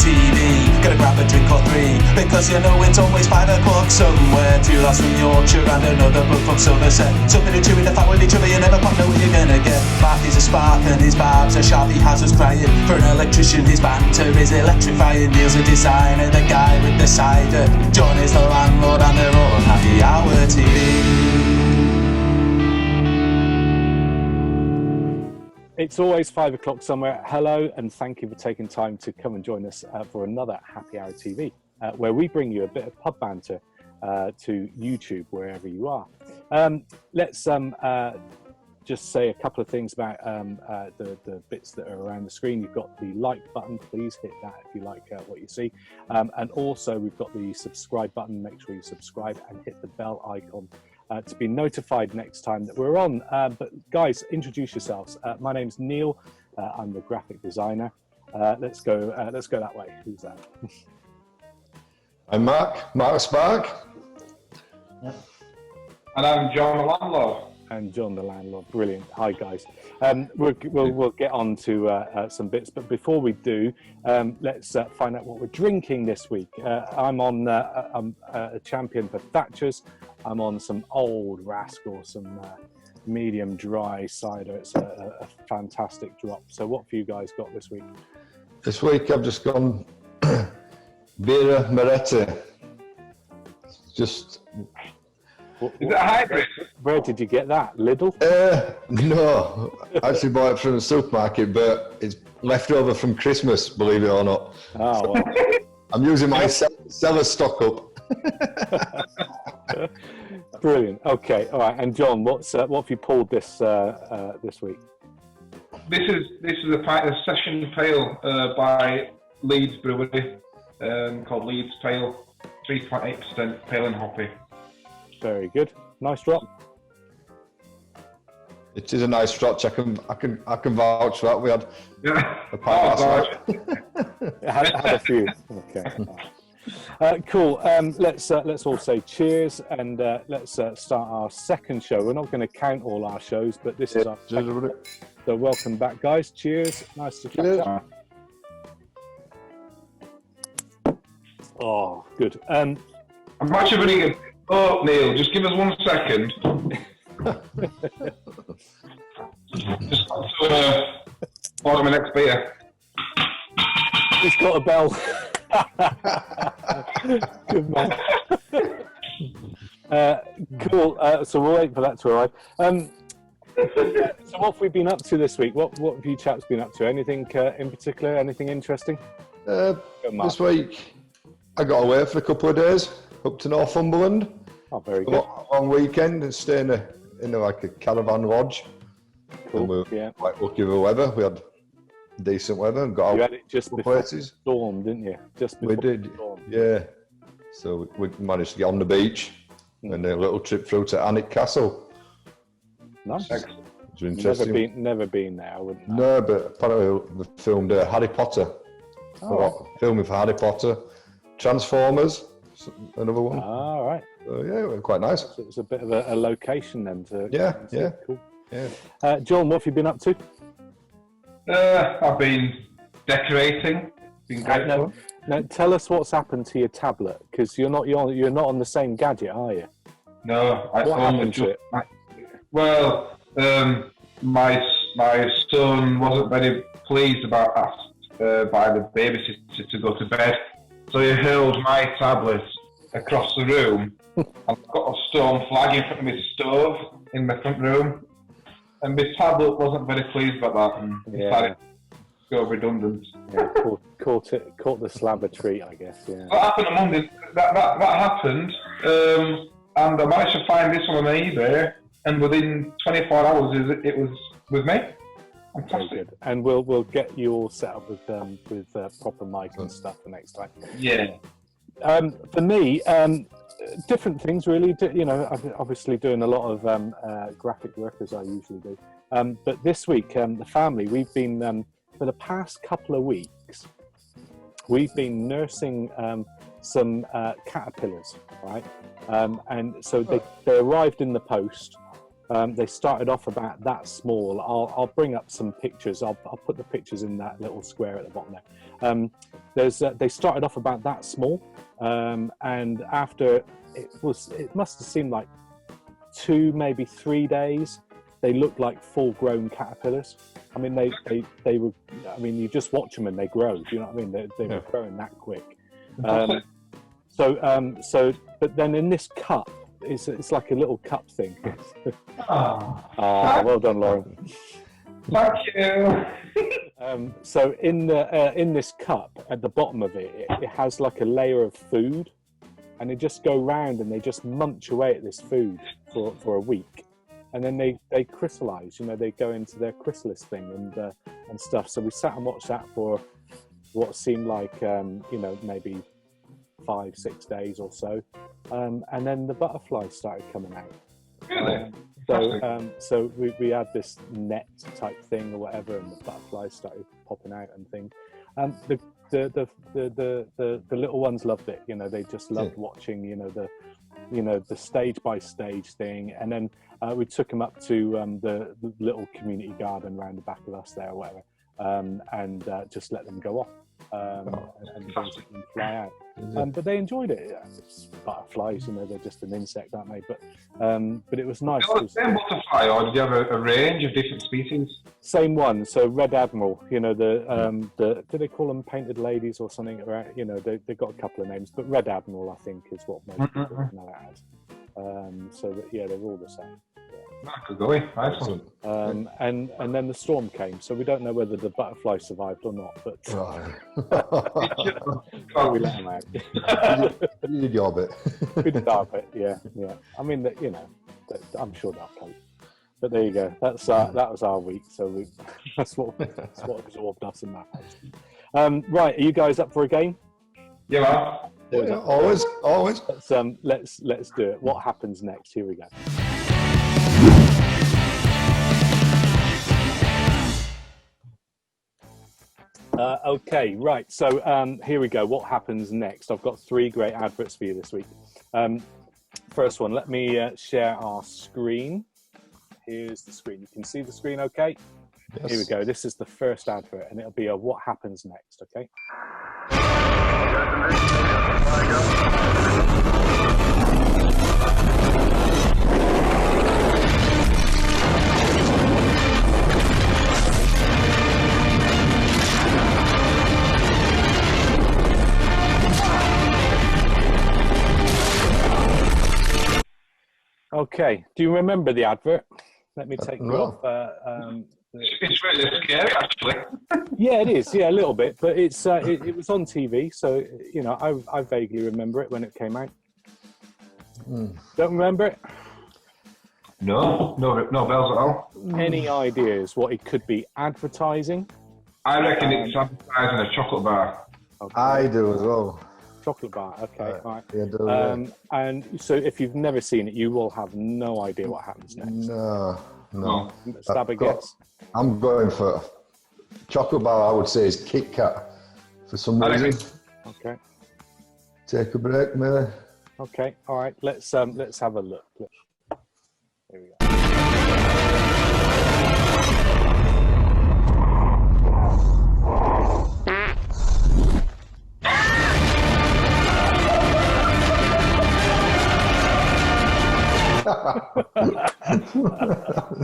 TV. Gonna grab a drink or three, because you know it's always 5 o'clock somewhere. Two lads from Yorkshire and another bloke from Somerset. Something to chew in the fat with each other, you never quite know what you're gonna get. Marty's a spark and his barbs are sharp, he has us crying. For an electrician his banter is electrifying. Neil's a designer, the guy with the cider. John is the landlord and they're all on Happy Hour TV. It's always 5 o'clock somewhere. Hello, and thank you for taking time to come and join us for another Happy Hour TV, where we bring you a bit of pub banter to YouTube, wherever you are. Let's just say a couple of things about the bits that are around the screen. You've got the like button, please hit that if you like what you see. And also we've got the subscribe button. Make sure you subscribe and hit the bell icon to be notified next time that we're on. But guys, introduce yourselves. My name's Neil. I'm the graphic designer. Let's go that way. Who's that? I'm Mark Spark. And I'm John, the landlord. And John, the landlord. Brilliant. Hi, guys. We'll get on to some bits, but before we do, let's find out what we're drinking this week. I'm on I'm a champion for Thatcher's. I'm on some Old Rascal, some medium dry cider. It's a fantastic drop. So what have you guys got this week? This week I've just gone Birra Moretti. Just... Is it a hybrid? Where did you get that? Lidl? No, I actually bought it from the supermarket, but it's left over from Christmas, believe it or not. Oh, well. I'm using my cellar stock up. Brilliant. Okay, all right. And John, what have you pulled this week? This is a session pale by Leeds Brewery, called Leeds Pale, 3.8% pale and hoppy. Very good. Nice drop. It is a nice drop. I can vouch for that. We had a pint last night. had a few. Okay. Cool. Let's all say cheers, and let's start our second show. We're not going to count all our shows, but this is our second. So welcome back, guys. Cheers. Nice to catch up. Oh, good. I'm actually running a... Oh, Neil, just give us 1 second. Just to order my next beer. He's got a bell. Good man. Cool. So we'll wait for that to arrive. So what have we been up to this week? What have you chaps been up to? Anything in particular? Anything interesting? This week I got away for a couple of days up to Northumberland. Oh, very good. Long weekend and staying in like a caravan lodge. Cool. And we're quite lucky with the weather. We had decent weather and got out. You had it just before places. The storm, didn't you? Just before we did. The storm. Yeah. So we managed to get on the beach and a little trip through to Alnwick Castle. Nice. Which was interesting. Never been there. I wouldn't know. No, but apparently they filmed Harry Potter. Filming for Harry Potter. Transformers, another one. All right. So, yeah, it was quite nice. So it was a bit of a location then. Yeah. Cool. Yeah. John, what have you been up to? I've been decorating. Been great fun. Now, tell us what's happened to your tablet, because you're not on the same gadget, are you? No, what happened to it? Well, my son wasn't very pleased about asked by the babysitter to go to bed, so he hurled my tablet across the room. I've got a stone flag in front of my stove in my front room, and my tablet wasn't very pleased about that and decided to go redundant. Yeah, caught the slab a treat, I guess. Yeah. What happened on Monday? That happened, and I managed to find this one on eBay, and within 24 hours it was with me. Fantastic. Very good. And we'll get you all set up with proper mic and stuff for next time. Yeah. For me, different things really. I'm obviously doing a lot of graphic work as I usually do. But this week, the family, we've been for the past couple of weeks, we've been nursing some caterpillars, right? And so they arrived in the post. They started off about that small. I'll bring up some pictures. I'll put the pictures in that little square at the bottom there. They started off about that small, and after it must have seemed like 2, maybe 3 days, they looked like full-grown caterpillars. I mean, they were. I mean, you just watch them and they grow. Do you know what I mean? They were growing that quick. But then in this cup, it's like a little cup thing. Well done, Lauren. Thank you. So in this cup at the bottom of it has like a layer of food, and they just go round and they just munch away at this food for a week, and then they crystallize. You know, they go into their chrysalis thing and stuff. So we sat and watched that for what seemed like maybe 5-6 days or so, and then the butterflies started coming out. Really? So we had this net type thing or whatever, and the butterflies started popping out and things. And the little ones loved it. You know, they just loved watching. The stage by stage thing, and then we took them up to the little community garden around the back of us there or whatever, and just let them go off. And fly out. But they enjoyed it. It's butterflies, they're just an insect, aren't they? But it was nice. Was it the same butterfly, or did you have a range of different species? Same one. So Red Admiral, the do they call them painted ladies or something? Right? They've got a couple of names, but Red Admiral, I think, is what most people know it as. They're all the same. Good going. Excellent. And then the storm came, so we don't know whether the butterfly survived or not. But we let them out. You did your bit. We did our bit. Yeah. I mean, I'm sure they'll cope. But there you go. That was our week. So that's what absorbed us in that house. Right, are you guys up for a game? Yeah. Always. Let's do it. What happens next? Here we go. Okay, right. So here we go. What happens next? I've got 3 great adverts for you this week. First one, let me share our screen. Here's the screen. You can see the screen okay? Yes. Here we go. This is the first advert, and it'll be a what happens next, okay? Okay, do you remember the advert? Let me take you off. It's really scary, actually. Yeah, it is. Yeah, a little bit, but it was on TV, so I vaguely remember it when it came out. Don't remember it? No bells at all. Any ideas what it could be advertising? I reckon it's advertising a chocolate bar. Okay. I do as well. Chocolate bar, okay, right. Yeah, and so if you've never seen it, you will have no idea what happens next. No. Stab a guess. I'm going for chocolate bar. I would say is Kit Kat for some reason. Okay. Take a break, maybe. Okay. All right. Let's have a look. Here we go.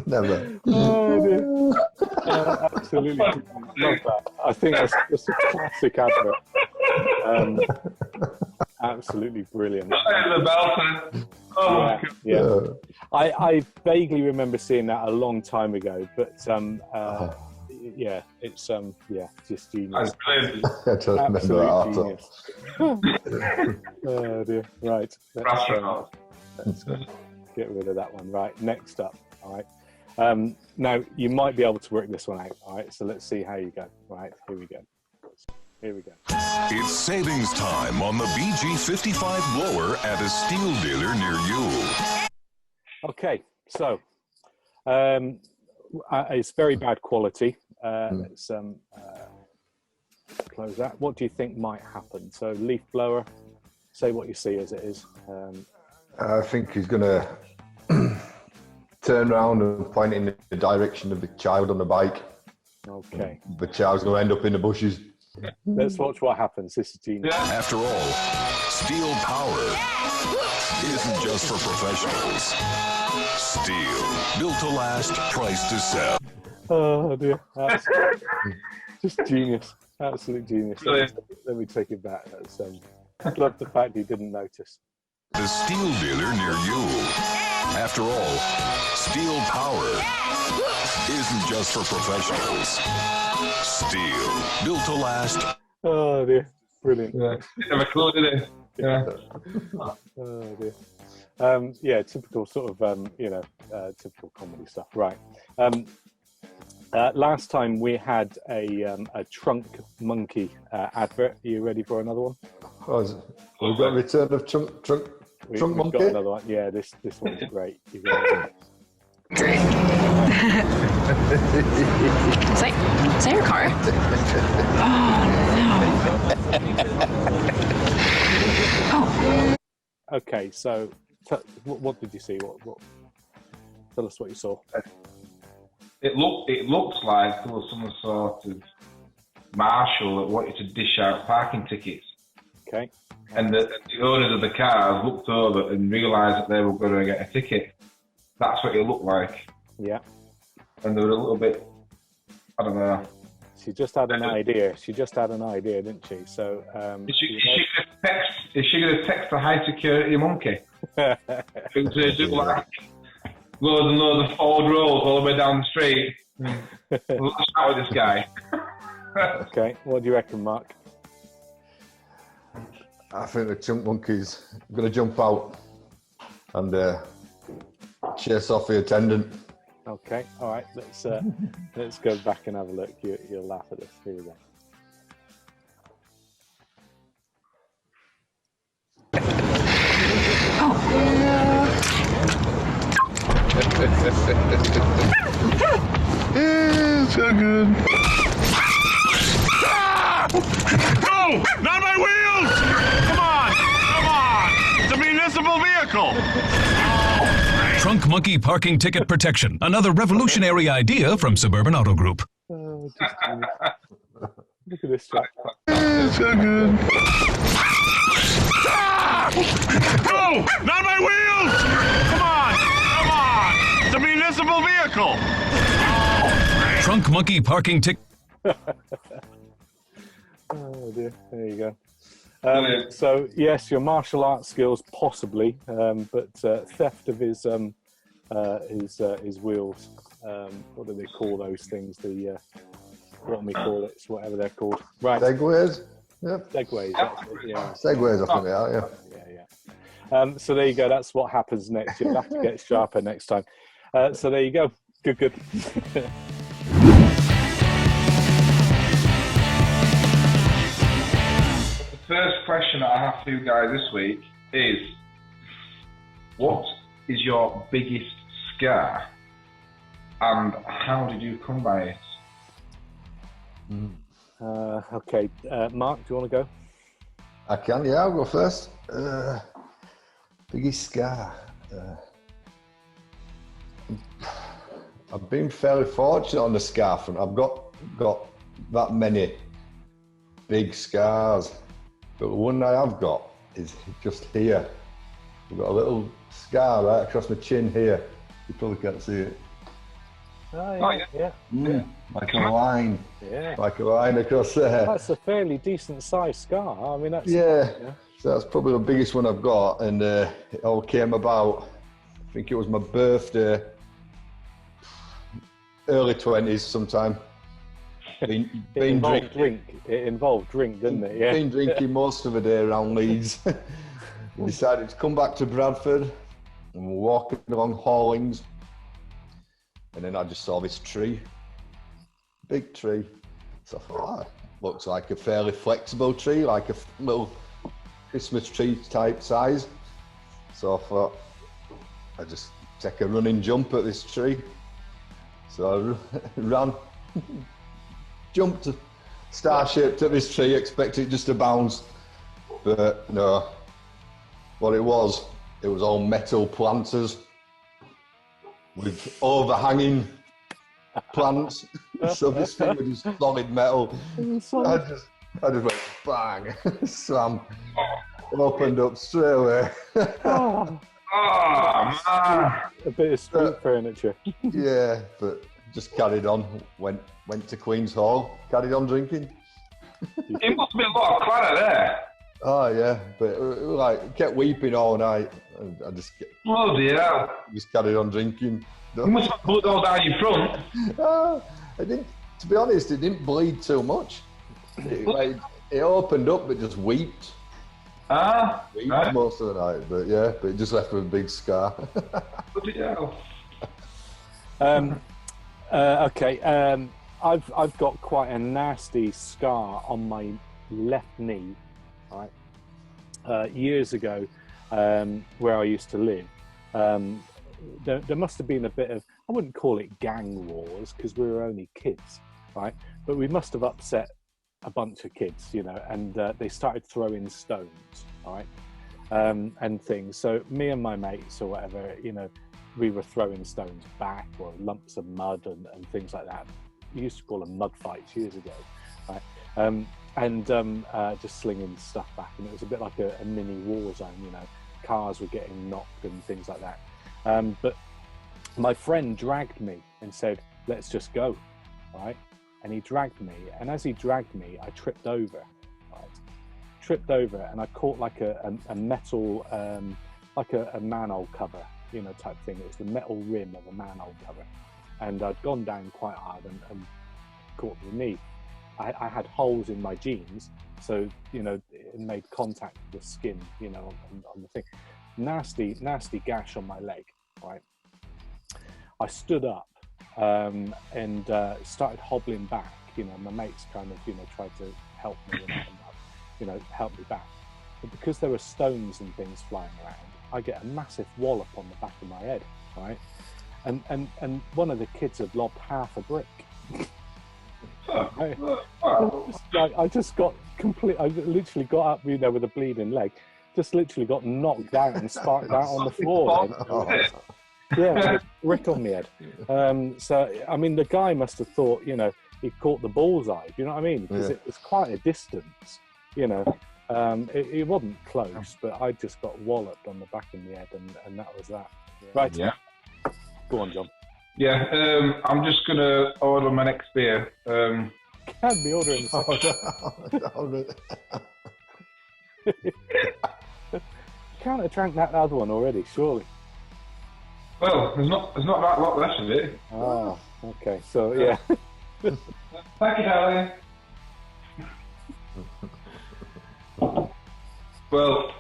Never. Oh, dear. Absolutely. Love that. I think that's just a classic advert. Absolutely brilliant. The belter. Oh, yeah. I vaguely remember seeing that a long time ago, but yeah, it's just genius. I don't remember that. Oh dear. Right. Let's get rid of that one. Right. Next up. All right. Now you might be able to work this one out. All right. So let's see how you go. Right. Here we go. Here we go. It's savings time on the BG55 blower at a steel dealer near you. Okay, so it's very bad quality. Let's close that. What do you think might happen? So leaf blower, say what you see as it is. I think he's going to turn around and point in the direction of the child on the bike. Okay. The child's going to end up in the bushes. Let's watch what happens. This is genius. After all, steel power isn't just for professionals. Steel, built to last, priced to sell. Oh dear. That's just genius. Absolute genius. Let me take it back. I love the fact he didn't notice. The steel dealer near you. After all, steel power isn't just for professionals. Steel, built to last. Oh dear. Brilliant. Yeah. Never clue, did it? Yeah. Oh dear. Yeah, typical sort of, typical comedy stuff. Right. Last time we had a trunk monkey advert. Are you ready for another one? We've got a return of trunk We've monkey. got another one. Yeah, this one's great. You got Great. Is that your car? Oh, no. Okay, so what did you see? What? Tell us what you saw. It looks like there was some sort of marshal that wanted to dish out parking tickets. Okay. And the owners of the cars looked over and realised that they were going to get a ticket. That's what it looked like. Yeah. And they were a little bit, I don't know. She just had an idea. She just had an idea, didn't she? So, Is she going to text a high security monkey? Who's going to do like loads and loads of Ford rolls all the way down the street? Lash out with this guy. Okay, what do you reckon, Mark? I think the chunk monkey's going to jump out and chase off the attendant. Okay, all right. Let's go back and have a look. You'll laugh at this. Here we go. So good. No! Not my wheels! Come on! It's a municipal vehicle! Trunk monkey parking ticket protection. Another revolutionary idea from Suburban Auto Group. Oh, just look at this shot. So good. No! Not my wheels! Come on! It's a municipal vehicle! Trunk monkey parking ticket. Oh dear. There you go. So yes, your martial arts skills possibly, but theft of his wheels. What do they call those things? What do we call it? It's whatever they're called. Right. Segways. Yep. Segways. That's it, yeah. Segways, I think they are. Yeah. Yeah. So there you go. That's what happens next. You'll have to get sharper next time. So there you go. Good. The first question I have for you guys this week is, what is your biggest scar and how did you come by it? Okay. Mark, do you want to go? I can, yeah, I'll go first. Biggest scar. I've been fairly fortunate on the scar front. I've got that many big scars, but the one I have got is just here. I've got a little scar right across my chin here. You probably can't see it. Oh yeah. Like a line. Yeah. Like a line across there. That's a fairly decent sized scar. I mean, that's Yeah. So that's probably the biggest one I've got, and it all came about. I think it was my birthday, early 20s sometime. It involved drink, didn't it? Yeah. Been drinking most of the day around Leeds. Decided to come back to Bradford and we're walking along Hallings, and then I just saw this tree, big tree. So I thought, looks like a fairly flexible tree, like a little Christmas tree type size. So I thought I'd just take a running jump at this tree. So I ran, jumped star-shaped at this tree, expecting it just to bounce. But no, what it was all metal planters. with overhanging plants. So this thing was just solid metal. I just went bang, slam, opened up straight away. Oh, man. A bit of street furniture. Yeah, but just carried on. Went to Queen's Hall. Carried on drinking. It must be a lot of clatter there. Oh yeah, but like kept weeping all night. I just Oh dear. Just carried on drinking. You must have blood all down your front. I didn't. To be honest, it didn't bleed too much. It opened up, but just weeped. Right. Most of the night, but yeah, but it just left with a big scar. Bloody hell. Okay. I've got quite a nasty scar on my left knee, right? Years ago, where I used to live, there must have been a bit of, I wouldn't call it gang wars because we were only kids, right? But we must have upset a bunch of kids, you know, and they started throwing stones, right? And things. So me and my mates or whatever, you know, we were throwing stones back or lumps of mud and things like that. We used to call them mud fights years ago, right? Just slinging stuff back, and it was a bit like a mini war zone, you know. Cars were getting knocked and things like that. But my friend dragged me and said, let's just go, right? And he dragged me, and as he dragged me, I tripped over, right? Tripped over, and I caught like a metal, like a manhole cover, you know, type thing. It was the metal rim of a manhole cover. And I'd gone down quite hard and caught the knee. I had holes in my jeans, so, you know, it made contact with the skin, you know, on the thing. Nasty gash on my leg, right? I stood up and started hobbling back. You know, my mates kind of, you know, tried to help me and you know, help me back. But because there were stones and things flying around, I get a massive wallop on the back of my head, right? And one of the kids had lobbed half a brick. I just got I literally got up, you know, with a bleeding leg, just literally got knocked out and sparked out on the floor. Yeah, with a brick on my head. So, I mean, the guy must have thought, you know, he caught the bullseye, do you know what I mean? Because it was quite a distance, you know. It wasn't close, but I just got walloped on the back of my head, and that was that. Right. Yeah. Go on, John. Yeah, I'm just going to order my next beer. Can't be ordering Can't have drank that other one already, surely. Well, there's not that lot left of it. Oh, okay. So, yeah. Thank you, darling. Well,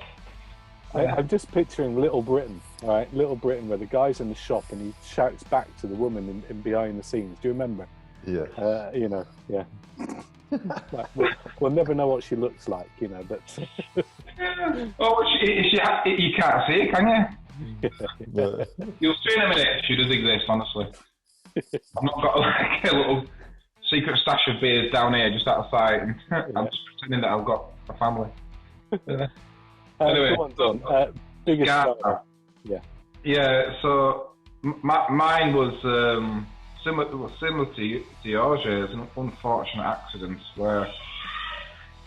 I'm just picturing Little Britain, right? Little Britain, where the guy's in the shop and he shouts back to the woman in behind the scenes. Do you remember? Yeah. You know, yeah. Like, we'll never know what she looks like, you know, but... Oh, you can't see it, can you? Yeah. You'll see in a minute. She does exist, honestly. I've not got like a little secret stash of beers down here just out of sight. I'm just pretending that I've got a family. Anyway, go on, biggest star. Yeah. So mine was similar to yours. It's an unfortunate accident where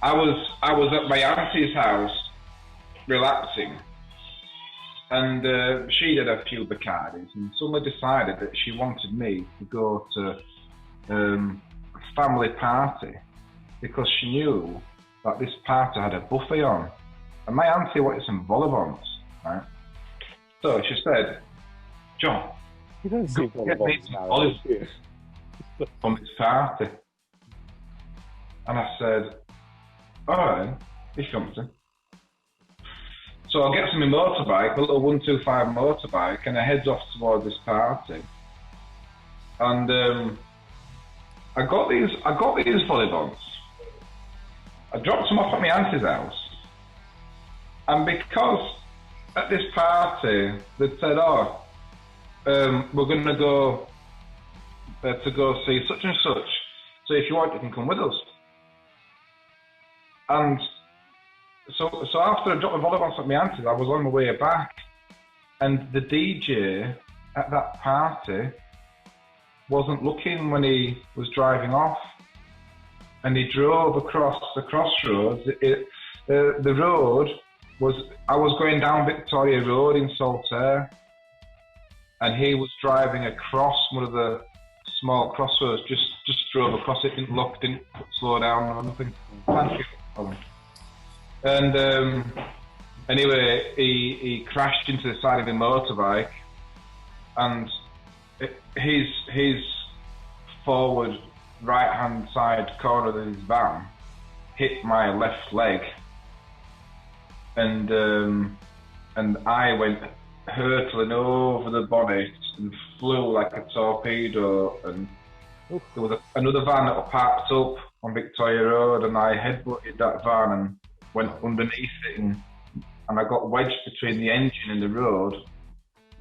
I was at my auntie's house relaxing, and she did a few Bacardis, and suddenly decided that she wanted me to go to a family party because she knew that this party had a buffet on. And my auntie wanted some vol au vents, right? So she said, John, you don't see get me some vol au vents from this party. And I said, all right, if you want to. So I get some motorbike, a little 125 motorbike, and I heads off towards this party. And I got these vol au vents. I dropped them off at my auntie's house. And because at this party they'd said, oh, we're going to go see such and such, so if you want you can come with us. And so after I dropped the vol au vents at my auntie's, I was on my way back, and the DJ at that party wasn't looking when he was driving off, and he drove across the crossroads. The road was, I was going down Victoria Road in Saltaire, and he was driving across one of the small crossroads, just drove across it, didn't look, didn't slow down or nothing. And anyway, he crashed into the side of the motorbike, and his forward right-hand side corner of his van hit my left leg, and I went hurtling over the bonnet and flew like a torpedo, and there was another van that was parked up on Victoria Road, and I headbutted that van and went underneath it, and I got wedged between the engine and the road.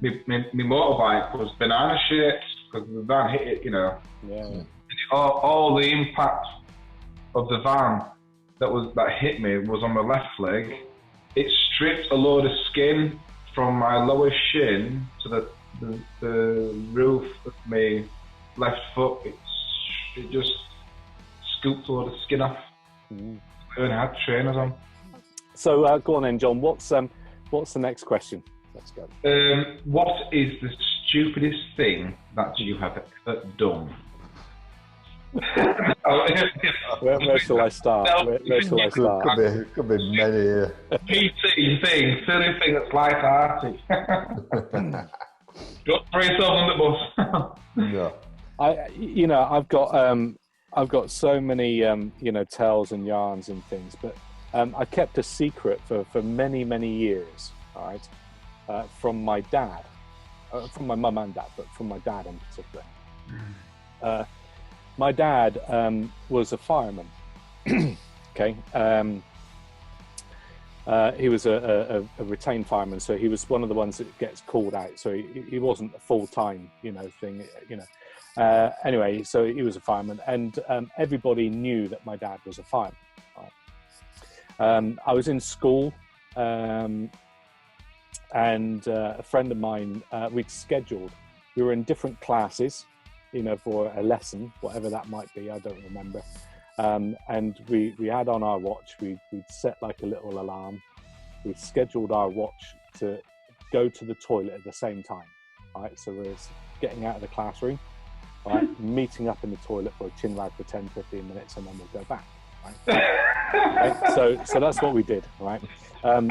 My motorbike was banana shaped because the van hit it, you know. Yeah. And all the impact of the van that hit me was on my left leg. It stripped a load of skin from my lower shin to the roof of my left foot. It just scooped a load of skin off. And I had trainers on. So go on then, John. What's the next question? Let's go. What is the stupidest thing that you have done? Where shall I start? Where shall I start? Could be many here. PT thing, silly thing that's light-hearted. Don't throw yourself on the bus. No. I've got so many tales and yarns and things, but I kept a secret for many years. All right, from my dad, from my mum and dad, but from my dad in particular. My dad was a fireman. Okay, he was a retained fireman, so he was one of the ones that gets called out. So he wasn't a full-time, thing, Anyway, so he was a fireman, and everybody knew that my dad was a fireman. Right? I was in school, and a friend of mine, we'd scheduled. We were in different classes, for a lesson, whatever that might be, I don't remember. And we had on our watch, we'd set like a little alarm. We scheduled our watch to go to the toilet at the same time, right? So we're getting out of the classroom, right? Meeting up in the toilet for a chin wag for 10-15 minutes, and then we'll go back, right? Right? So that's what we did, right?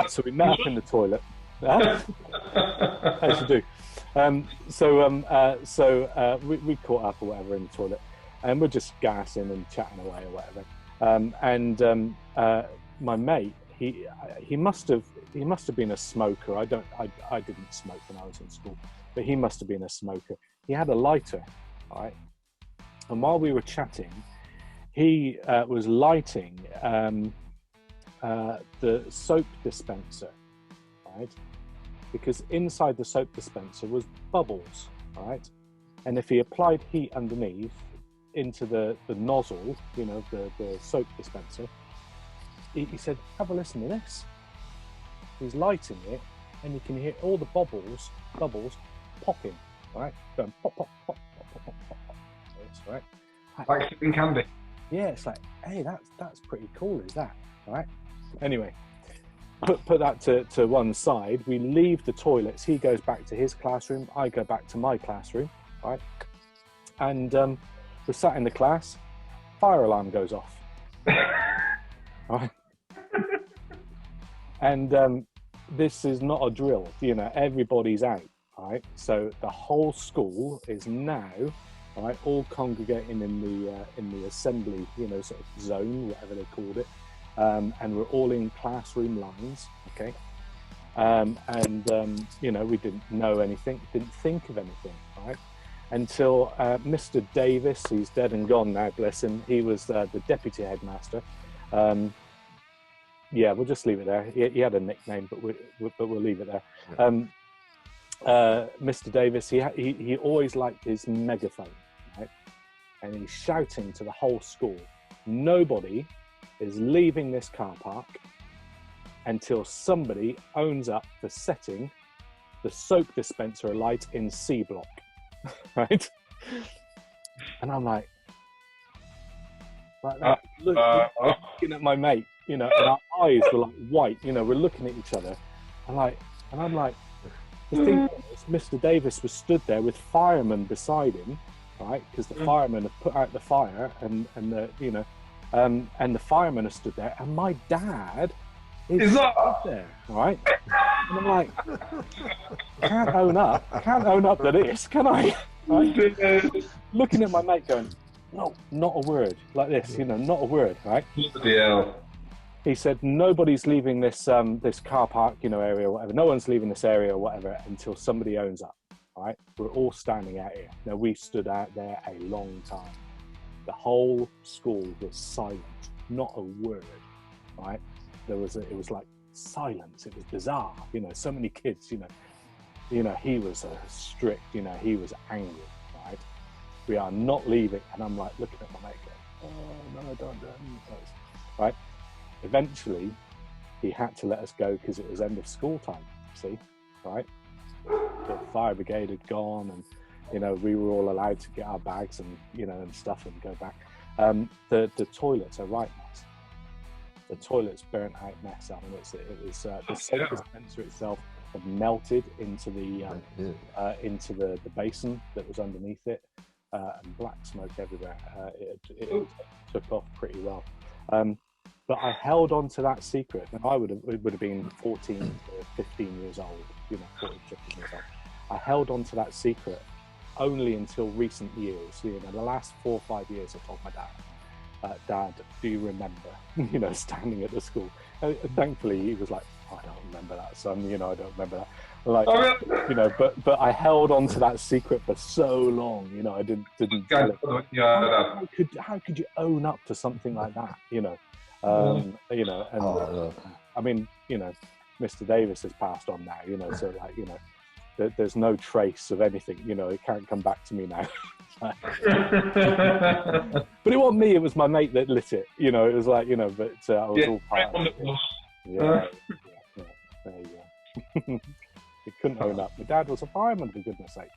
So we met up in the toilet. As you do. So we caught up or whatever in the toilet, and we're just gassing and chatting away or whatever. My mate, he must have been a smoker. I didn't smoke when I was in school, but he must have been a smoker. He had a lighter, right? And while we were chatting, he was lighting the soap dispenser, right? Because inside the soap dispenser was bubbles, right? And if he applied heat underneath into the nozzle, the soap dispenser, he said, have a listen to this. He's lighting it, and you can hear all the bubbles popping, right? Going pop, pop, pop, pop, pop, pop, pop, pop. That's right. Like sipping candy. Yeah, it's like, hey, that's pretty cool, is that, right? Anyway. Put that to one side. We leave the toilets. He goes back to his classroom. I go back to my classroom, right? And we're sat in the class. Fire alarm goes off. Right? And this is not a drill. Everybody's out, right? So the whole school is now, right, all congregating in the assembly, sort of zone, whatever they called it. And we're all in classroom lines, okay? We didn't know anything, didn't think of anything, right? Until Mr. Davis, he's dead and gone now, bless him. He was the deputy headmaster. Yeah, we'll just leave it there. He had a nickname, but we'll leave it there. Mr. Davis, he always liked his megaphone, right? And he's shouting to the whole school, nobody is leaving this car park until somebody owns up for setting the soap dispenser alight in C block, right? And I'm like looking at my mate, you know, and our eyes were like white, you know, we're looking at each other, and I'm like, the thing was, Mr. Davis was stood there with firemen beside him, right? Because the firemen have put out the fire, and the, you know, and the firemen are stood there, and my dad is stood there, right? And I'm like, I can't own up to this, can I? Right? Looking at my mate going, no, not a word, like this, you know, not a word, right? He said, nobody's leaving this this car park, you know, area or whatever. No one's leaving this area or whatever until somebody owns up, right? We're all standing out here. Now, we stood out there a long time. The whole school was silent, not a word, right? It was like silence. It was bizarre, you know, so many kids, you know, he was strict, you know, he was angry, right? We are not leaving. And I'm like looking at my mate going, oh, no, don't, right? Eventually, he had to let us go because it was end of school time, see, right? The fire brigade had gone, and, you know, we were all allowed to get our bags and, you know, and stuff and go back. The toilets are right mess. The toilets burnt out mess. I mean, it was the soap dispenser itself had melted into the basin that was underneath it, and black smoke everywhere. It took off pretty well. But I held on to that secret, and it would have been 14 or 15 years old, you know, 14, 15 years old. I held on to that secret only until recent years, you know, the last 4 or 5 years. I told my dad, Dad, do you remember, you know, standing at the school? And thankfully, he was like, I don't remember that, son, you know, I don't remember that. Like, you know, but I held on to that secret for so long, you know, I didn't tell it. How could you own up to something like that, you know? You know, and I mean, you know, Mr. Davis has passed on now, you know, so like, you know, there's no trace of anything, you know, it can't come back to me now. But it wasn't me, it was my mate that lit it, you know, it was like, you know, but I was all part of it. Yeah, there you go. He couldn't own up. My dad was a fireman, for goodness sake.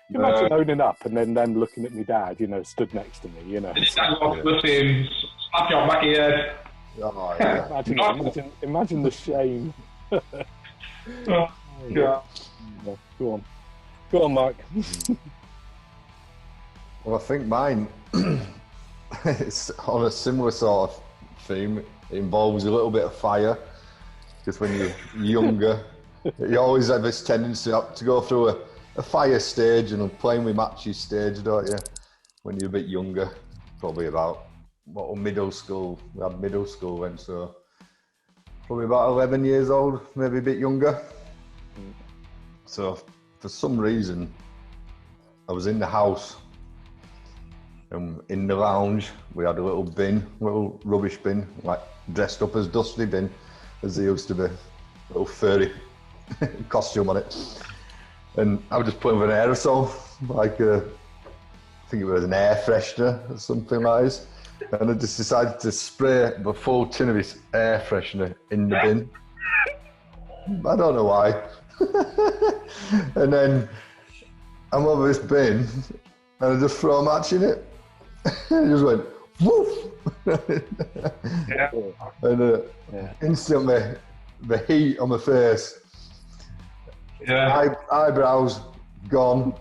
You imagine owning up and then looking at my dad, you know, stood next to me, you know. Slap your back of your head. Oh, yeah. Imagine the shame. Yeah. Go on, Mark. Well, I think mine it's on a similar sort of theme. It involves a little bit of fire, because when you're younger, you always have this tendency to go through a fire stage and a playing with matches stage, don't you? When you're a bit younger, probably about middle school. We had middle school then, so probably about 11 years old, maybe a bit younger. So for some reason, I was in the house, and in the lounge we had a little rubbish bin, like dressed up as Dusty Bin, as they used to be, little furry costume on it. And I was just putting an aerosol, like I think it was an air freshener or something like this. And I just decided to spray the full tin of this air freshener in the bin. I don't know why. And then I'm over this bin and I just throw a match in it. And it just went woof. And instantly the heat on my face, eyebrows gone,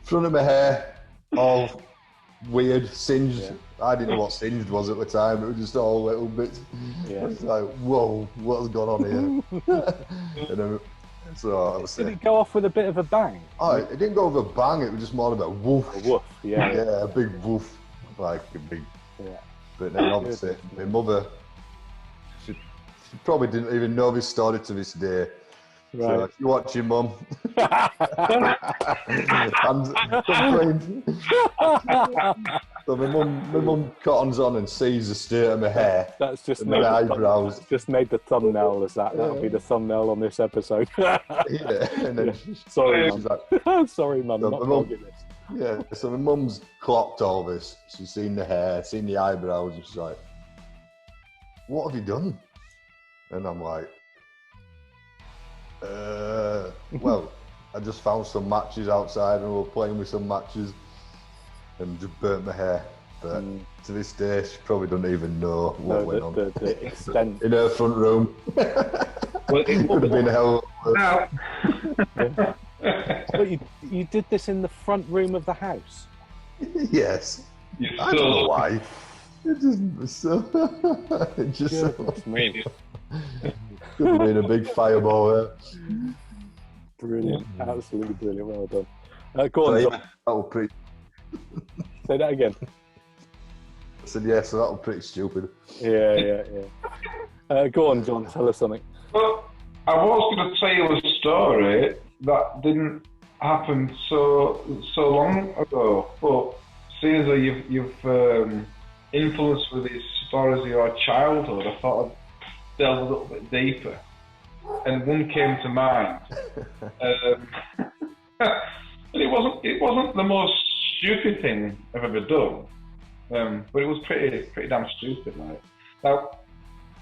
front of my hair all weird, singed. Yeah. I didn't know what singed was at the time. It was just all little bits. Yeah. It's like, whoa, what's gone on here? Did it go off with a bit of a bang? Oh, it didn't go with a bang. It was just more of a woof. A woof, yeah. Yeah, a big woof, like a big. Yeah. But then obviously, my mother, she probably didn't even know this story to this day. Right. So if you're watching, Mum, and complained. So my mum cottons on and sees the state of my hair. That's just made my eyebrows. Just made the thumbnail as that. That'll be the thumbnail on this episode. Yeah. And then sorry, she's Mum. Like, sorry, Mum. So yeah. So my mum's clocked all this. She's seen the hair, seen the eyebrows, and she's like, "What have you done?" And I'm like, Well, I just found some matches outside and we were playing with some matches and just burnt my hair. But to this day, she probably doesn't even know what went on. The extent. In her front room. Well, it would have been hell. Yeah. But you did this in the front room of the house? Yes. I don't know why. It just could have been a big fireball there. Brilliant. Absolutely brilliant. Well done. Go on, John. That was pretty... Say that again. I said, yeah, so that was pretty stupid. Yeah. Go on, John. Tell us something. Well, I was going to tell you a story that didn't happen so long ago, but seeing as you've influenced with these stories of your childhood, I thought I'd delve a little bit deeper. And one came to mind. It wasn't the most stupid thing I've ever done, but it was pretty damn stupid. Like, now,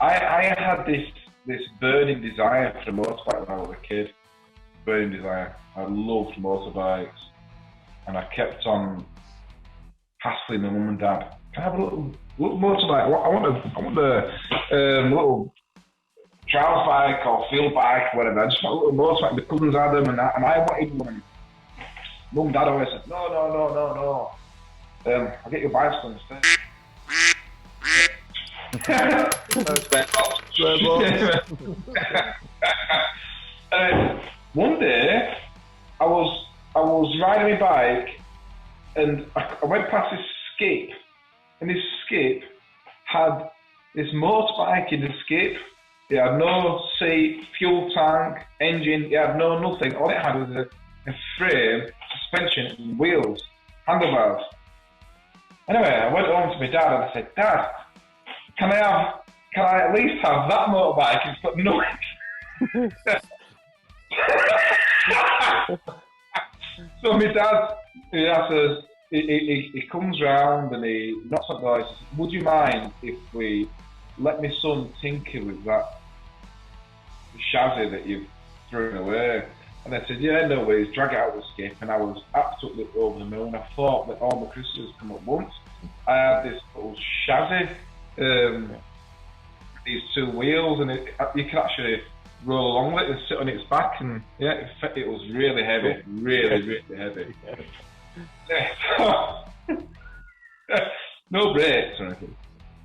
I had this burning desire for a motorbike when I was a kid. Burning desire. I loved motorbikes, and I kept on hassling my mum and dad. Can I have a little motorbike? I want a little trial bike or field bike, whatever. I just want a little motorbike. The cousins had them, and I wanted one. Mum and dad always said, no. I'll get your bicycle instead. One day, I was riding my bike, and I went past this skip, and this skip had this motorbike in the skip. It had no seat, fuel tank, engine. It had nothing. All it had was a frame, suspension, and wheels, handlebars. Anyway, I went home to my dad and I said, Dad, can I at least have that motorbike instead of nothing? So my dad, he comes round and he knocks on the door. He says, would you mind if we let my son tinker with that chassis that you've thrown away? And I said, yeah, no worries, drag it out of the skip. And I was absolutely over the moon. I thought that all my Christmas come at once. I had this little chassis, these two wheels, and you can actually roll along with it and sit on its back. And yeah, it was really heavy, really heavy. No brakes or anything.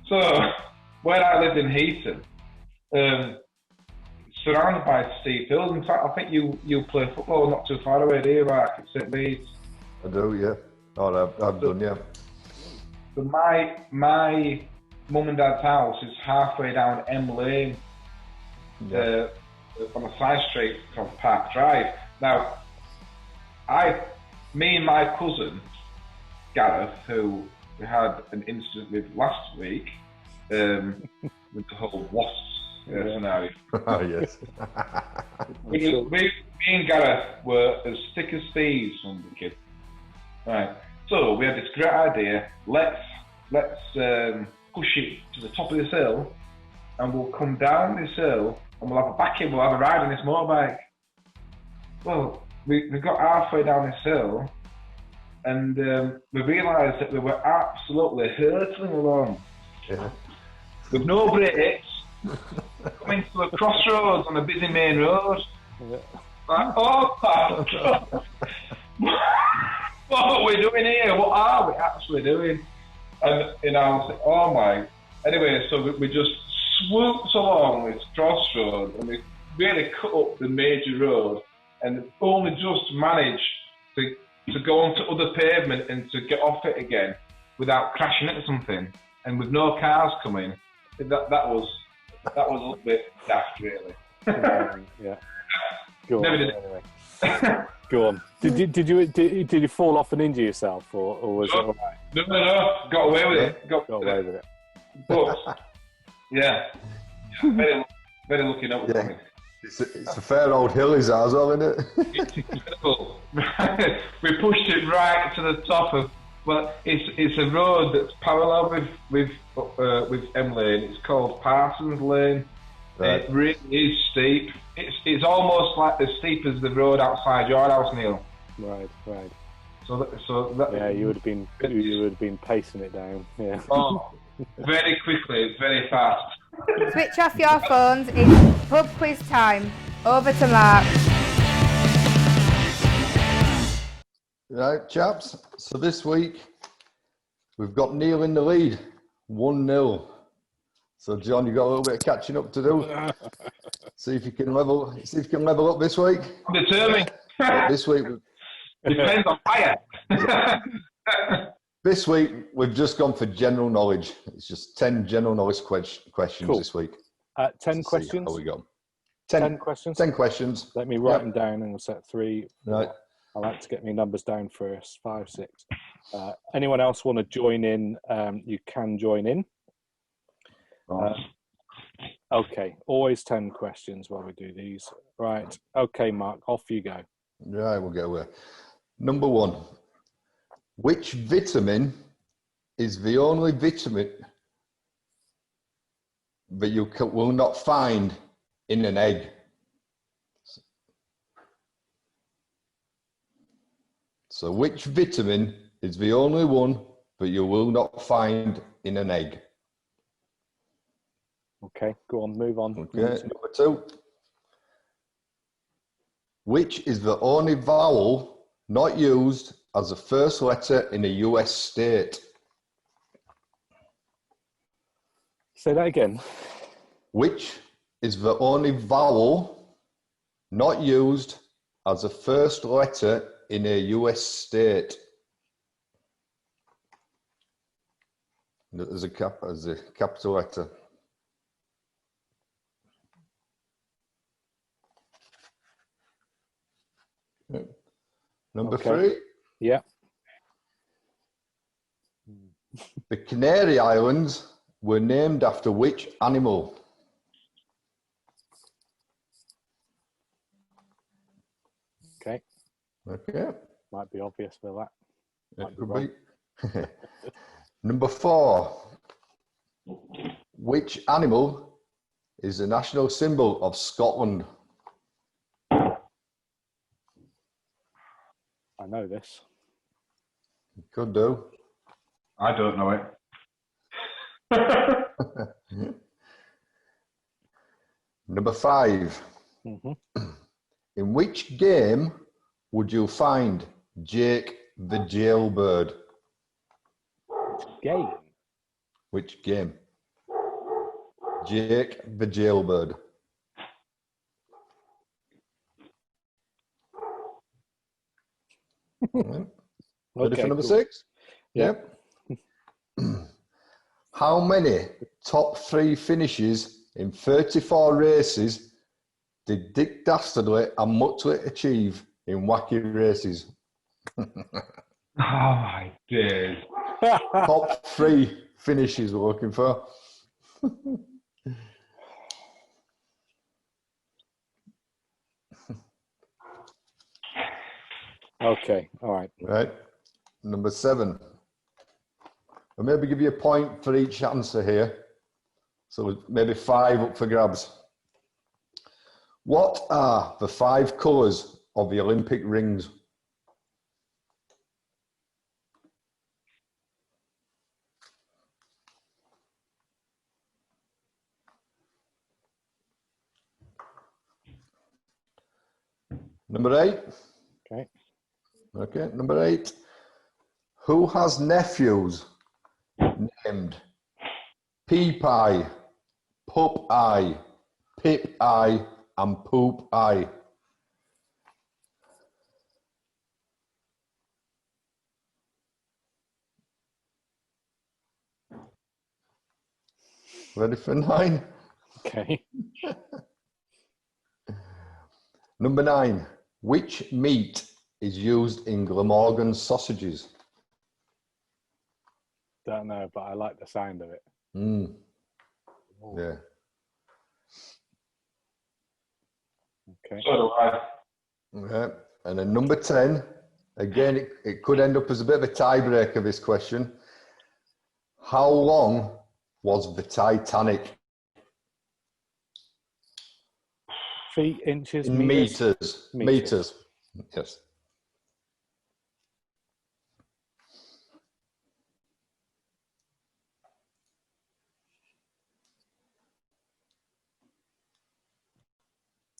So, where I lived in Heaton, surrounded by steep hills. In fact, I think you play football not too far away, do you, Mark, at St. Bede's? I do, yeah. Oh, I've done, yeah. So my mum and dad's house is halfway down M Lane, on a side street called Park Drive. Now, me and my cousin, Gareth, who we had an incident with last week, with the whole wasps scenario. Oh, yes. me and Gareth were as thick as thieves when we were kids. Right. So we had this great idea. Let's push it to the top of this hill, and we'll come down this hill, and we'll have a back in. We'll have a ride on this motorbike. Well, we got halfway down this hill, and we realised that we were absolutely hurtling along with no brakes, coming to a crossroads on a busy main road. Yeah. Like, oh, what are we doing here? What are we actually doing? And I was like, oh my. Anyway, so we just swooped along this crossroad, and we really cut up the major road, and only just managed to go onto other pavement and to get off it again without crashing into something, and with no cars coming. That was a little bit daft, really. Yeah. Go Never on. did Anyway. Go on. Did you fall off and injure yourself, or was it all right? No. Got away with it. Got away with it. But yeah, very lucky not with me. It's a fair old hill, is ours, isn't it? It's incredible. We pushed it right to the top of. Well, it's a road that's parallel with M Lane. It's called Parsons Lane, Right. It really is steep. It's almost like as steep as the road outside your house, Neil. Right. So that Yeah, you would have been pacing it down. Yeah. Oh, very quickly, very fast. Switch off your phones. It's pub quiz time. Over to Mark. Right, chaps. So this week we've got Neil in the lead, 1-0. So John, you've got a little bit of catching up to do. See if you can level up this week. I'm determined. This week, Depends on fire. this week we've just gone for general knowledge. It's just 10 general knowledge questions Cool. this week. 10 questions. How we go? 10 questions. 10 questions. Let me write them down, and we'll set 3. Right. I like to get my numbers down first. 5, 6. Anyone else want to join in? You can join in. Okay, always 10 questions while we do these. Right. Okay, Mark, off you go. Right, we'll get away. Number 1. Which vitamin is the only vitamin that you will not find in an egg? So which vitamin is the only one that you will not find in an egg? Okay, go on, move on. Okay, number 2. Which is the only vowel not used as the first letter in a US state? Say that again. Which is the only vowel not used as the first letter in a US state? As a capital letter. Number 3. Yeah. The Canary Islands were named after which animal? Okay. Okay. Might be obvious for that. It could be. Number 4. Which animal is the national symbol of Scotland? I know this. You could do. I don't know it. Number 5. In which game would you find Jake the Jailbird? Game? Which game? Jake the Jailbird. Ready for number 6? Yep. How many top 3 finishes in 34 races did Dick Dastardly and Muttley achieve in wacky races? Oh my days. Top 3 finishes we're looking for. Okay, all right. Right. Number 7. I'll maybe give you a point for each answer here. So maybe 5 up for grabs. What are the 5 colours of the Olympic rings? Number 8. Okay. Okay, number 8. Who has nephews named Peep Eye, Pup Eye, Pip Eye, and Poop Eye? Ready for 9? Okay. Number 9. Which meat is used in Glamorgan sausages? Don't know, but I like the sound of it. Yeah. Okay. So do I. Yeah. And then number 10, again, it could end up as a bit of a tiebreaker, this question. How long was the Titanic? Feet, inches, In meters. Meters. Yes.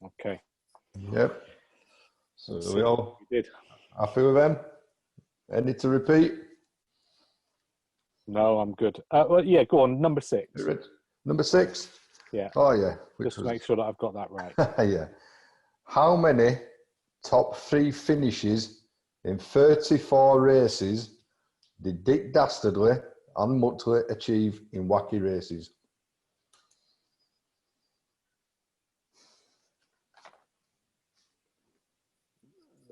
Okay. Yep. So we all did. happy with them? Any to repeat? No, I'm good. Well, yeah, go on. Number 6. Number 6? Yeah. Oh, yeah. Just make sure that I've got that right. Yeah. How many top 3 finishes in 34 races did Dick Dastardly and Muttley achieve in wacky races?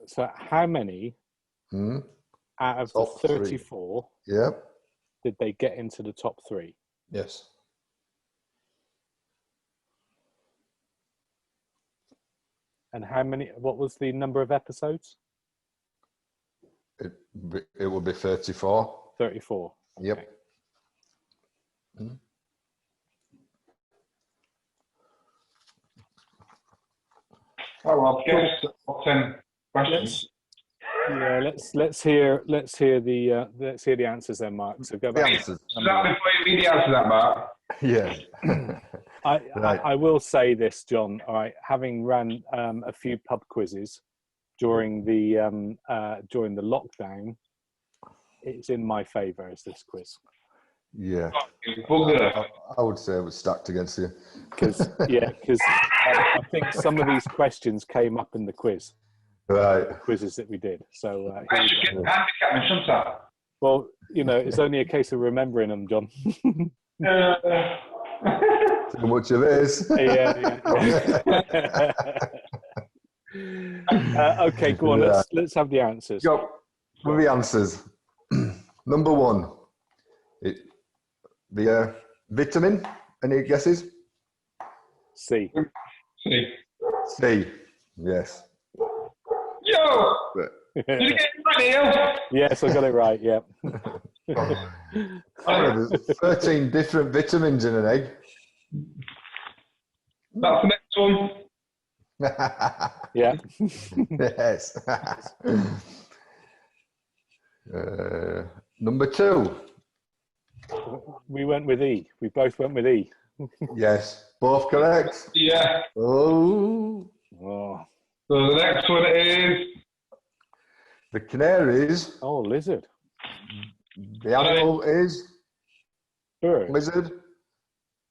So how many out of Top the 34 Yep. did they get into the top 3? Yes. And how many? What was the number of episodes? It would be 34. 34. Yep. Okay. Oh, well, I guess top 10 questions. Let's hear the answers then, Mark. So go back. Is that before you read the answer to that, Mark? Yeah. I will say this, John. All right, having ran a few pub quizzes during the lockdown, it's in my favour as this quiz. Yeah. I would say it was stacked against you. Because I think some of these questions came up in the quiz. Right. The quizzes that we did. So I should get handicap me, shouldn't I? well, it's only a case of remembering them, John. Too much of this. Yeah. Okay, go on. Let's have the answers. Go with the answers. Number 1. The vitamin. Any guesses? C. C. Yes. Yo! Did you get it right, Neil? Yes, I got it right. Yeah. There's 13 different vitamins in an egg. That's the next one. Yeah. Yes. Number 2. We went with E. We both went with E. Yes. Both correct. Yeah. Oh. Oh. So the next one is The canaries. Oh, lizard. The animal is Bird. lizard.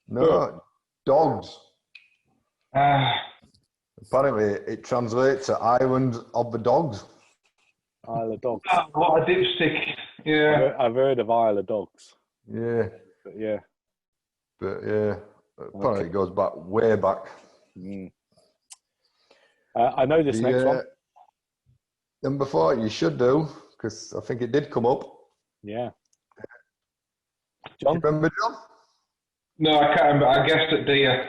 No, dogs. Apparently, it translates to island of the dogs. Isle of Dogs. What a dipstick. Yeah. I've heard of Isle of Dogs. Yeah. But yeah. Apparently, it goes back way back. Mm. I know this next one. Number 4, you should do, because I think it did come up. Yeah. John? Remember, John? No, I can't remember. I guessed at deer.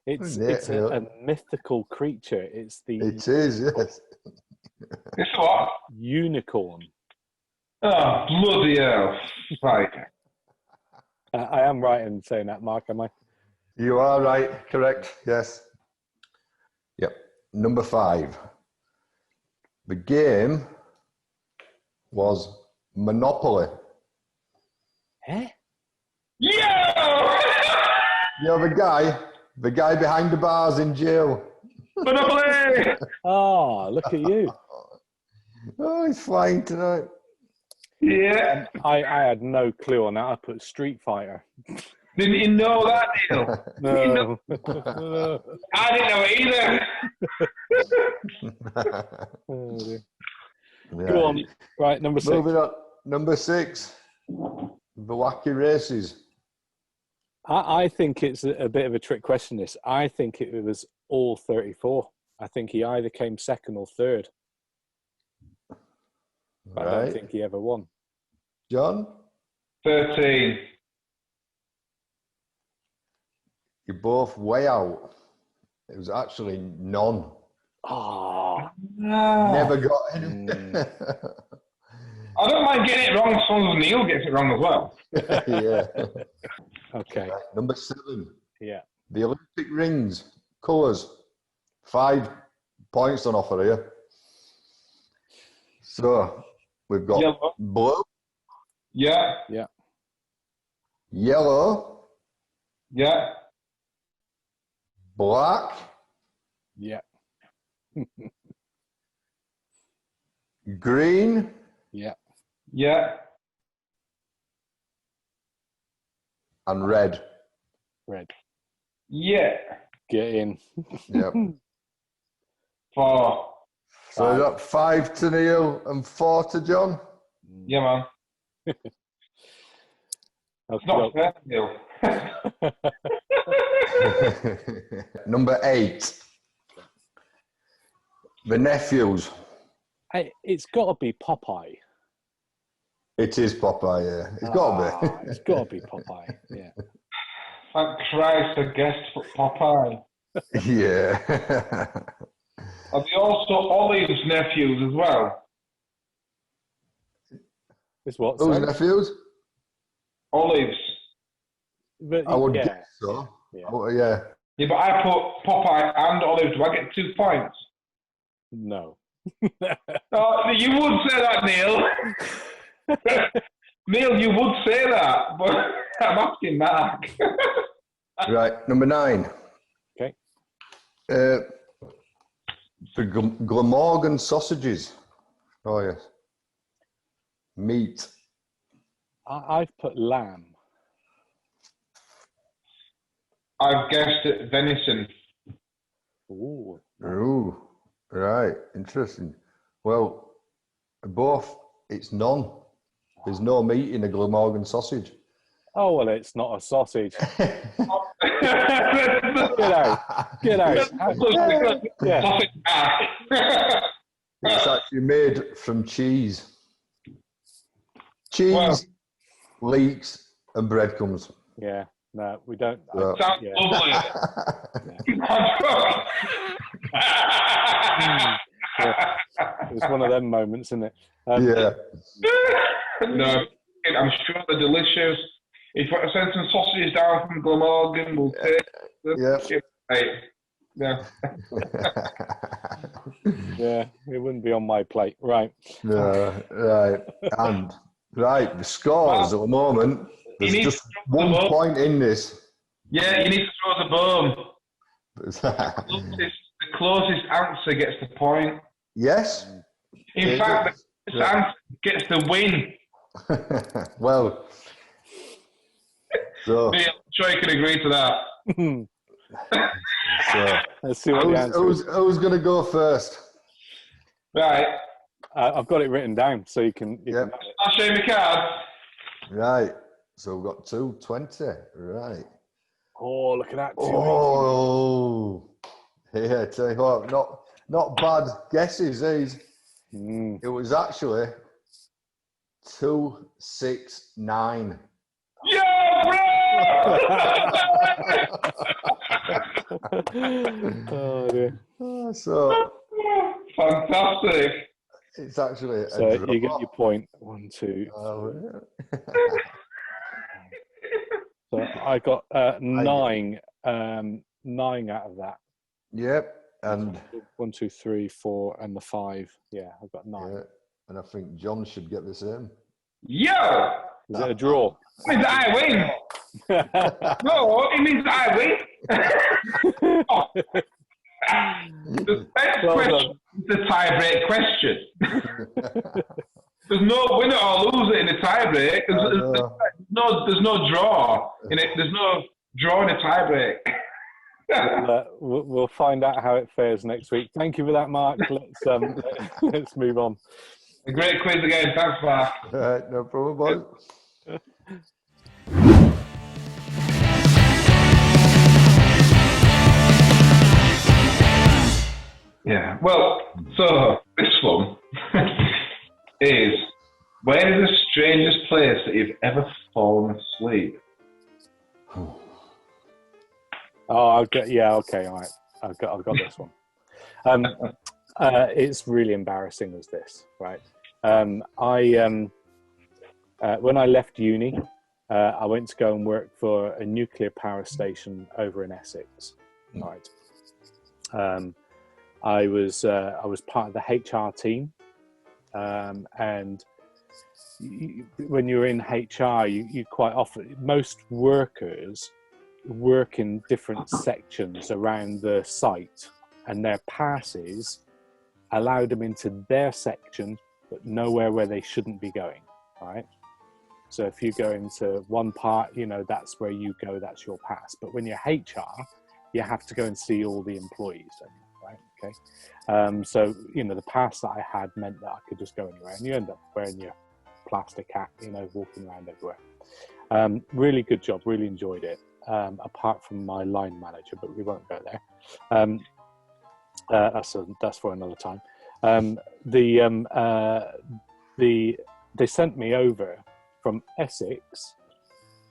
It's a mythical creature. It is, yes. It's what? Unicorn. Oh, bloody hell. Right. I am right in saying that, Mark, am I? You are right. Correct. Yes. Yep. Number 5. The game was Monopoly. Eh? Yeah! You're the guy behind the bars in jail. Monopoly! Oh, look at you. Oh, he's flying tonight. Yeah. I had no clue on that. I put Street Fighter. Didn't you know that, Neil? No. I didn't know it either. Oh, dear. Yeah. Go on. Right, number 6. Moving on. Number 6. The wacky races. I think it's a bit of a trick question, this. I think it was all 34. I think he either came second or third. Right. I don't think he ever won. John? 13. You're both way out. It was actually none. Oh. Never got any. I don't mind getting it wrong as long as Neil gets it wrong as well. Yeah. Okay. Number 7. Yeah. The Olympic rings, colours, 5 points on offer here. So we've got Yellow. blue. Yeah. Yeah. Yellow. Yeah. Black. Yeah. Green. Yeah. Yeah. And red. Red. Yeah. Get in. Yep. 4. So is that 5 to Neil and 4 to John? Yeah, man. Okay, Not fair, Neil. Number 8. The nephews. Hey, it's got to be Popeye. It is Popeye, yeah. It's got to be. It's got to be Popeye, yeah. Thank Christ, I guessed for Popeye. Yeah. Are they also Olive's nephews as well? It's what? Whose sorry? nephews? Olive's. But, I would yeah. guess so. Yeah. Oh, yeah. Yeah, but I put Popeye and Olive. Do I get 2 points? No. Oh, you would say that, Neil. Neil, you would say that, but I'm asking Mark. Right, number 9. Okay. The Glamorgan sausages. Oh, yes. Meat. I've put lamb. I've guessed at venison. Ooh. Ooh, right. Interesting. Well, both, it's none. There's no meat in a Glamorgan sausage. Oh, well, it's not a sausage. Get out. Get out. Yeah. It's actually made from cheese. Cheese, leeks, and breadcrumbs. Yeah. No, we don't. So- Sounds Yeah. lovely. Yeah. It's one of them moments, isn't it? Yeah. No, I'm sure they're delicious. If you want to send some sausages down from Glamorgan, we'll take them. Yeah. Right. Yeah. Yeah, it wouldn't be on my plate. Right. No, right. And, right, the scores at the moment, there's need just to throw them 1 up. point in this. Yeah, you need to throw the bone. The closest answer gets the point. Yes? In fact, the closest answer gets the win. Well, so, I'm sure you can agree to that. so Let's see what the answer is. who's going to go first? Right. I've got it written down, so you can. Yep. I'll show you my card. Right. So we've got 220. Right. Oh, look at that. Oh. Yeah, tell you what, not bad guesses, these. It was actually 269. Yeah, bro! Oh, dear. So Fantastic. it's actually a So draw. you get your point. 1, 2. So I got 9. 9 out of that. Yep. And 1, 2, 3, 4, and the 5. Yeah, I've got 9. yeah, and I think John should get the same. Yo! Is it a draw? It means I win. No, it means I win. Oh. The best Well question is the tie-break question. There's no winner or loser in the tie-break. There's no draw in it. There's no draw in a tie-break. We'll find out how it fares next week. Thank you for that, Mark. Let's move on. A great quiz again. Thanks, Mark. All right, no problem, boys. Yeah. Well, so this one is, where is the strangest place that you've ever fallen asleep? Oh, okay, all right. I've got this one. It's really embarrassing as this, right? When I left uni, I went to go and work for a nuclear power station over in Essex. Right. I was part of the HR team, and when you're in HR, you quite often, most workers work in different sections around the site, and their passes allow them into their section, but nowhere where they shouldn't be going. Right. So if you go into one part, you know, that's where you go, that's your pass. But when you're HR, you have to go and see all the employees, right? Okay. So, you know, the pass that I had meant that I could just go anywhere, and you end up wearing your plastic hat, you know, walking around everywhere. Really good job, really enjoyed it, apart from my line manager, but we won't go there. That's for another time. They sent me over from Essex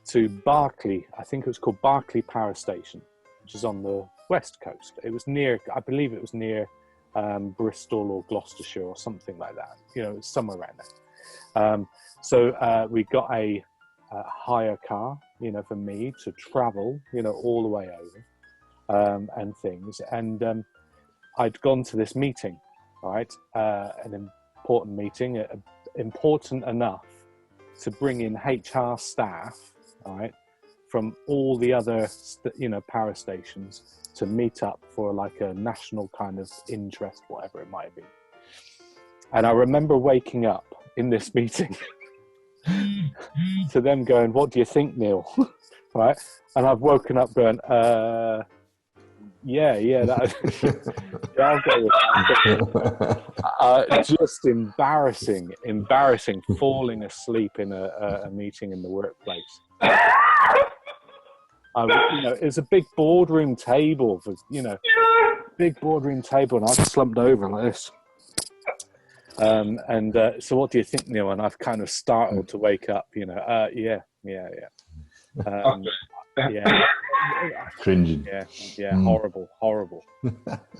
to Berkeley. I think it was called Berkeley Power Station, which is on the west coast. It was near, I believe it was near Bristol or Gloucestershire or something like that. You know, it's somewhere around there. So we got a hire car, you know, for me to travel, you know, all the way over and things. And I'd gone to this meeting, right? An important meeting, important enough to bring in HR staff, right, from all the other, you know, power stations to meet up for like a national kind of interest, whatever it might be. And I remember waking up in this meeting to them going, "What do you think, Neil?" Right? And I've woken up going, yeah, that, yeah, I'll go with that. Just embarrassing, falling asleep in a meeting in the workplace. You know, it was a big boardroom table, for, you know, big boardroom table, and I slumped over like this. So what do you think, Neil? And I've kind of startled to wake up, you know, yeah. Cringing. Yeah, horrible.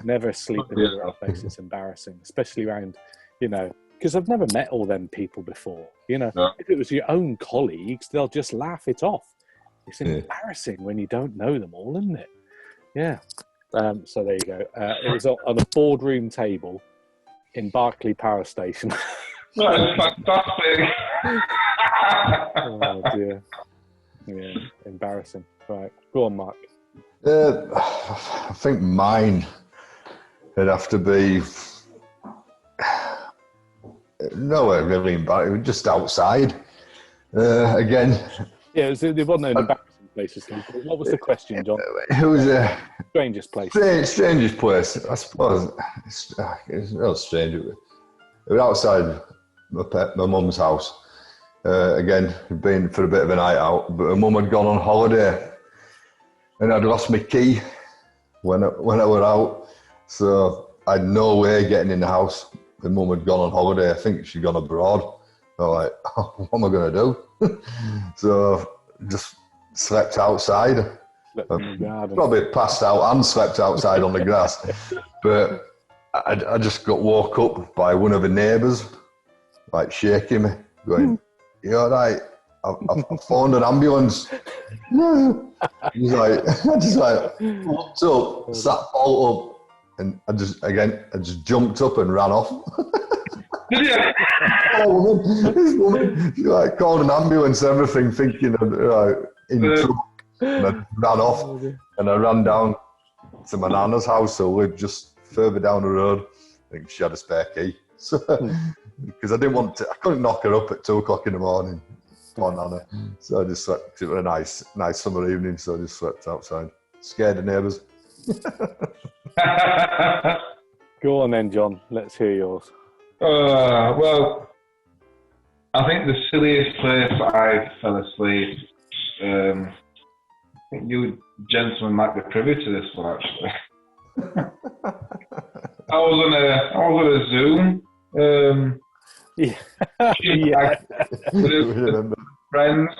Never sleep in a workplace. It's embarrassing, especially around, you know, because I've never met all them people before. You know, if it was your own colleagues, they'll just laugh it off. It's embarrassing when you don't know them all, isn't it? Yeah. So there you go. It was on a boardroom table in Berkeley Power Station. That is fantastic. Oh dear. Yeah, embarrassing. Right, go on, Mark. I think mine would have to be nowhere really embarrassing, just outside. Again. Yeah, there wasn't an embarrassing places. What was the question, John? It was a strangest place. Strangest place, I suppose. It's not strange. It was outside my mum's house. Again, been for a bit of a night out, but my mum had gone on holiday, and I'd lost my key when I were out, so I had no way getting in the house. My mum had gone on holiday. I think she'd gone abroad. I'm like, oh, what am I going to do? So just slept outside. Probably passed out and slept outside on the grass. But I just got woke up by one of the neighbours, like shaking me, going, "You all right? I've phoned an ambulance." He's like, I just like looked up, sat bolt up, and I just jumped up and ran off. This woman, she like called an ambulance, everything, thinking of in trouble. And I ran off, and I ran down to my nana's house, who lived just further down the road. I think she had a spare key, so because I couldn't knock her up at 2:00 in the morning. Poor Nana. So I just slept. It was a nice summer evening, so I just slept outside. Scared the neighbours. Go on then, John. Let's hear yours. Well, I think the silliest place I fell asleep, I think you gentlemen might be privy to this one, actually. I was on a Zoom. With friends.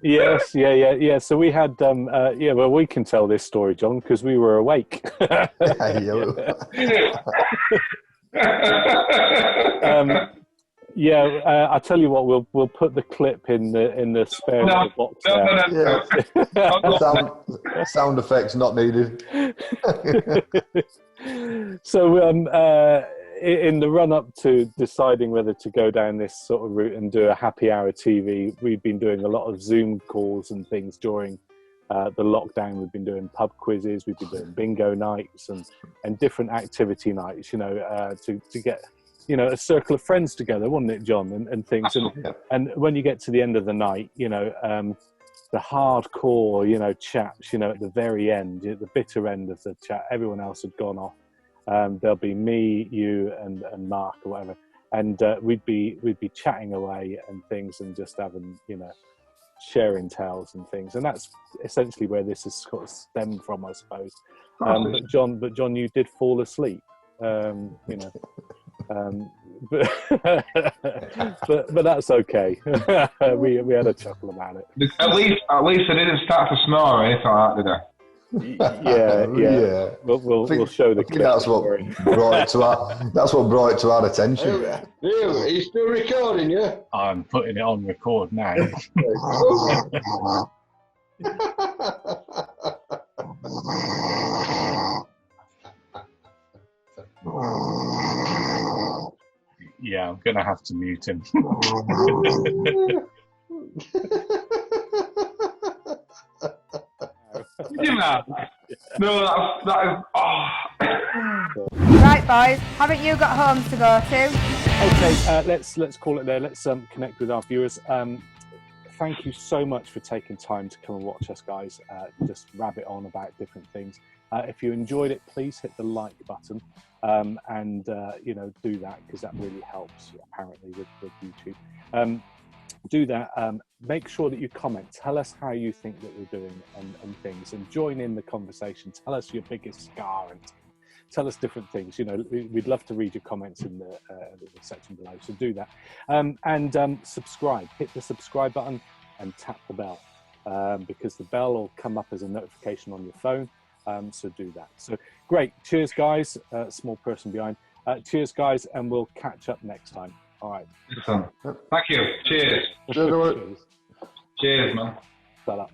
Yes, yeah. So we had, well, we can tell this story, John, because we were awake. Yeah, I tell you what, we'll put the clip in the spare box. No. Sound effects not needed. So, in the run-up to deciding whether to go down this sort of route and do a happy hour TV, we've been doing a lot of Zoom calls and things during the lockdown. We've been doing pub quizzes, we've been doing bingo nights and different activity nights, to get, a circle of friends together, wasn't it, John, and things. And when you get to the end of the night, the hardcore, chaps, at the very end, at the bitter end of the chat, everyone else had gone off. There'll be me, you, and Mark or whatever, and we'd be chatting away and things, and just having, sharing tales and things, and that's essentially where this has sort of stemmed from, I suppose. But John, you did fall asleep, but that's okay. we had a chuckle about it. At least I didn't start to snore or anything like that, did I? Yeah. We'll show the clip. That's what brought it to our attention. Are you still recording, yeah? I'm putting it on record now. Yeah, I'm gonna have to mute him. No, that is. Oh. Right, boys, haven't you got homes to go to? Okay, let's call it there. Let's connect with our viewers. Thank you so much for taking time to come and watch us, guys. Just rabbit on about different things. If you enjoyed it, please hit the like button, and do that, because that really helps, apparently, with YouTube. Do that. Make sure that you comment. Tell us how you think that we're doing and things, and join in the conversation. Tell us your biggest scar and tell us different things. We'd love to read your comments in the section below. So do that, and subscribe. Hit the subscribe button and tap the bell, because the bell will come up as a notification on your phone. So do that. So great. Cheers, guys. Small person behind. Cheers, guys, and we'll catch up next time. All right. Thank you. Cheers. Cheers. Cheers, man. Shut up.